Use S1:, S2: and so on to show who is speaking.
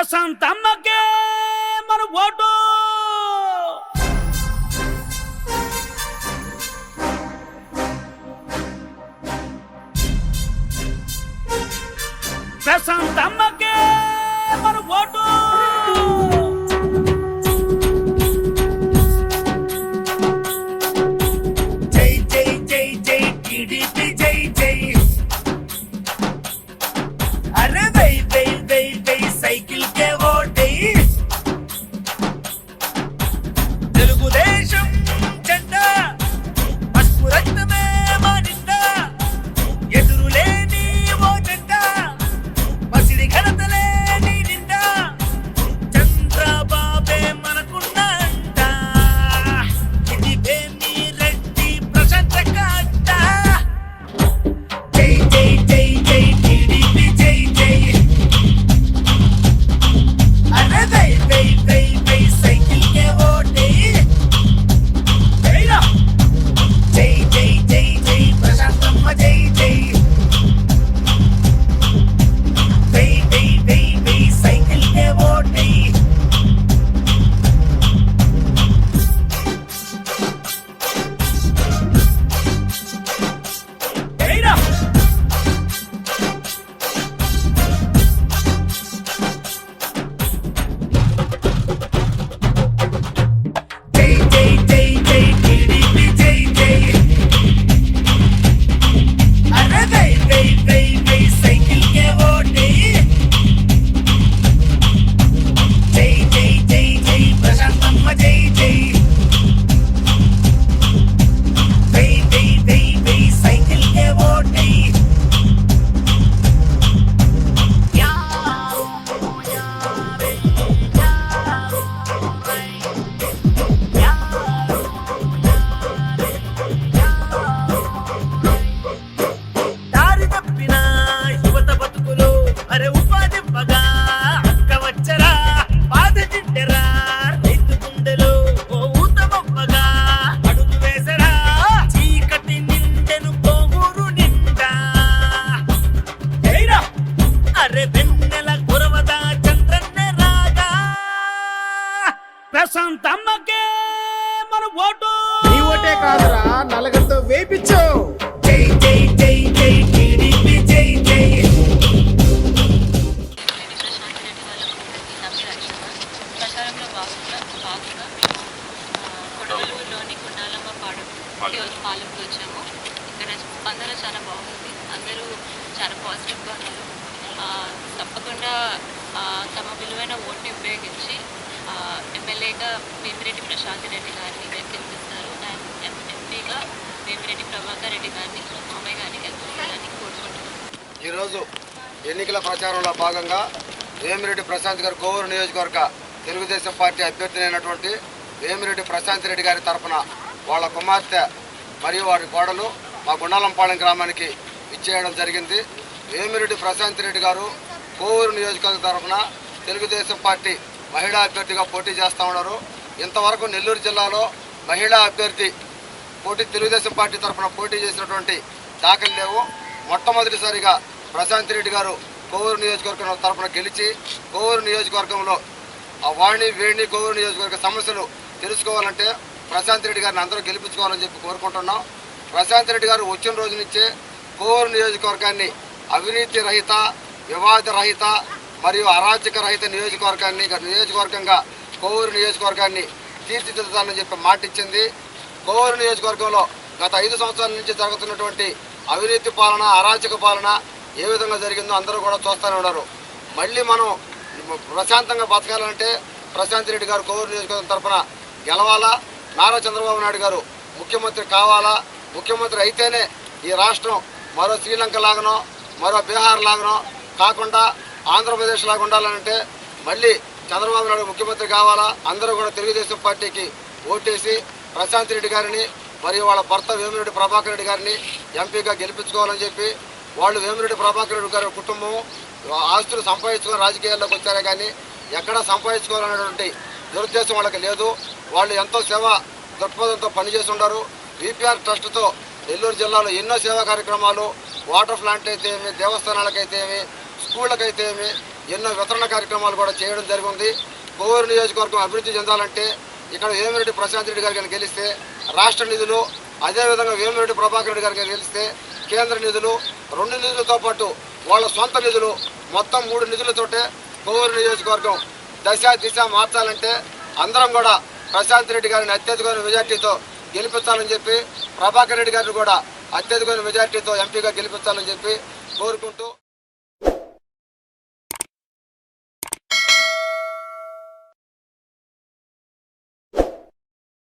S1: ప్రశాంతమ్మకే మన ఓటు. ప్రశాంతమ్మకే మన ఓటు. జై జై జై జై టీడీపీ జై జై. అరే వై వై వై వై సైకిల్ కే ఓటై. తెలుగుదేశం జెండా పసుపు రక్తమే మా నిండా. ఎదురులేని ఓ జెండా పసిడి ఘనతలే నీ నిండా. చంద్రబాబే మనకున్న అంట. ఇది వేమి రెడ్డి ప్రశాంత కాంట. జై జై జై జై టీడీపీ జై జై. అరే వై వై వై వై సైకిల్ కే ఓటై. జైరా జై జై జై జై ప్రశాంతమ్మ జై జై. వై వై వై వై సైకిల్ కే ఓటై. జైరా జై జై జై జై టీడీపీ జై జై. అరే వై వై వై వై సైకిల్ కే ఓటై. జై జై జై జై ప్రశాంతమ్మ జై జై. వై వై వై వై సైకిల్ కే ఓటై. దారి తప్పిన యువత బతుకులు అరే ఉపాధింపగా అక్క వచ్చరా. బాధ చింటెరా రైతు గుండెలు ఓ ఊతమవ్వగా. అడుగు వేసరా చీకటి నిండెను కోవూరు నిండా. జైరా అరే వెన్నెల కురవదా చంద్రన్న రాగా. ప్రశాంతమ్మకే మన ఓటు.
S2: నీ ఓటే కాదురా నలుగురితో వేపించు.
S1: జై జై జై జై టీడీపీ జై జై.
S3: ప్రచారంలో భాగంగా కొడవలూరులోని కొండాలమ్మ పాలెంకి వచ్చాము. ఇక్కడ స్పందన చాలా బాగుంది. అందరూ చాలా పాజిటివ్గా ఉన్నారు. తప్పకుండా తమ విలువైన ఓటుని ఉపయోగించి ఎమ్మెల్యేగా వేమిరెడ్డి ప్రశాంత్ రెడ్డి గారిని గెలిపిస్తారు. అండ్ ఎంపీగా వేమిరెడ్డి ప్రభాకర్ రెడ్డి గారిని మామయ్య గారిని గెలిపిస్తారని కోరుకుంటున్నాను.
S4: ఈరోజు ఎన్నికల ప్రచారంలో భాగంగా వేమిరెడ్డి ప్రశాంత్ గారు కోవూరు నియోజకవర్గ తెలుగుదేశం పార్టీ అభ్యర్థినైనటువంటి వేమిరెడ్డి ప్రశాంత్ రెడ్డి గారి తరఫున వాళ్ళ కుమార్తె మరియు వారి కోడలు మా గుండాలంపాలెం గ్రామానికి ఇచ్చేయడం జరిగింది. వేమిరెడ్డి ప్రశాంత్ రెడ్డి గారు కోవూరు నియోజకవర్గ తరఫున తెలుగుదేశం పార్టీ మహిళా అభ్యర్థిగా పోటీ చేస్తూ ఉన్నారు. ఇంతవరకు నెల్లూరు జిల్లాలో మహిళా అభ్యర్థి తెలుగుదేశం పార్టీ తరఫున పోటీ చేసినటువంటి దాఖలు లేవు. మొట్టమొదటిసారిగా ప్రశాంత్ రెడ్డి గారు కోవూరు నియోజకవర్గం తరఫున గెలిచి కోవూరు నియోజకవర్గంలో ఆ వేణి కోవూరు నియోజకవర్గ సమస్యలు తెలుసుకోవాలంటే ప్రశాంత్ రెడ్డి గారిని అందరూ గెలిపించుకోవాలని చెప్పి కోరుకుంటున్నాం. ప్రశాంత్ రెడ్డి గారు వచ్చిన రోజు నుంచే కోవూరు నియోజకవర్గాన్ని అవినీతి రహిత, వివాద రహిత మరియు అరాచక రహిత నియోజకవర్గంగా కోవూరు నియోజకవర్గాన్ని తీర్చిదిద్దాలని చెప్పి మాట ఇచ్చింది. కోవూరు నియోజకవర్గంలో గత 5 సంవత్సరాల నుంచి జరుగుతున్నటువంటి అవినీతి పాలన, అరాచక పాలన ఏ విధంగా జరిగిందో అందరూ కూడా చూస్తూనే ఉన్నారు. మళ్ళీ మనం ప్రశాంతంగా బతకాలంటే ప్రశాంత్ రెడ్డి గారు కోవూరు నియోజకవర్గం తరఫున గెలవాలా. నారా చంద్రబాబు నాయుడు గారు ముఖ్యమంత్రి కావాలా. ముఖ్యమంత్రి అయితేనే ఈ రాష్ట్రం మరో శ్రీలంక లాగానో మరో బీహార్ లాగానో కాకుండా ఆంధ్రప్రదేశ్ లాగా ఉండాలంటే మళ్ళీ చంద్రబాబు నాయుడు ముఖ్యమంత్రి కావాలా. అందరూ కూడా తెలుగుదేశం పార్టీకి ఓటేసి ప్రశాంత్ రెడ్డి గారిని మరియు వాళ్ళ భర్త వేమిరెడ్డి ప్రభాకర్ రెడ్డి గారిని ఎంపీగా గెలిపించుకోవాలని చెప్పి వాళ్ళు వేమిరెడ్డి ప్రభాకర్ రెడ్డి గారి కుటుంబం ఆస్తులు సంపాదించుకొని రాజకీయాల్లోకి వచ్చారే కానీ ఎక్కడా సంపాదించుకోవాలనేటువంటి దురుద్దేశం వాళ్ళకి లేదు. వాళ్ళు ఎంతో సేవా దృక్పథంతో పనిచేసి ఉన్నారు. విపిఆర్ ట్రస్ట్తో నెల్లూరు జిల్లాలో ఎన్నో సేవా కార్యక్రమాలు, వాటర్ ప్లాంట్ అయితే ఏమి, దేవస్థానాలకైతే ఏమి, స్కూళ్ళకైతే ఏమి ఎన్నో వితరణ కార్యక్రమాలు కూడా చేయడం జరిగింది. కోవూరు నియోజకవర్గం అభివృద్ధి చెందాలంటే ఇక్కడ వేమిరెడ్డి ప్రశాంత్ రెడ్డి గారు గెలిస్తే రాష్ట్ర నిధులు, అదేవిధంగా వేమిరెడ్డి ప్రభాకర్ రెడ్డి గారు గెలిస్తే కేంద్ర నిధులు, 2 నిధులతో పాటు వాళ్ళ సొంత నిధులు, మొత్తం 3 నిధులతోటే కోవూరు నియోజకవర్గం దిశ మార్చాలంటే అందరం కూడా ప్రశాంత్ రెడ్డి గారిని అత్యధికమైన మెజార్టీతో గెలిపించాలని చెప్పి, ప్రభాకర్ రెడ్డి గారిని కూడా అత్యధికమైన మెజార్టీతో ఎంపీగా గెలిపించాలని చెప్పి కోరుకుంటూ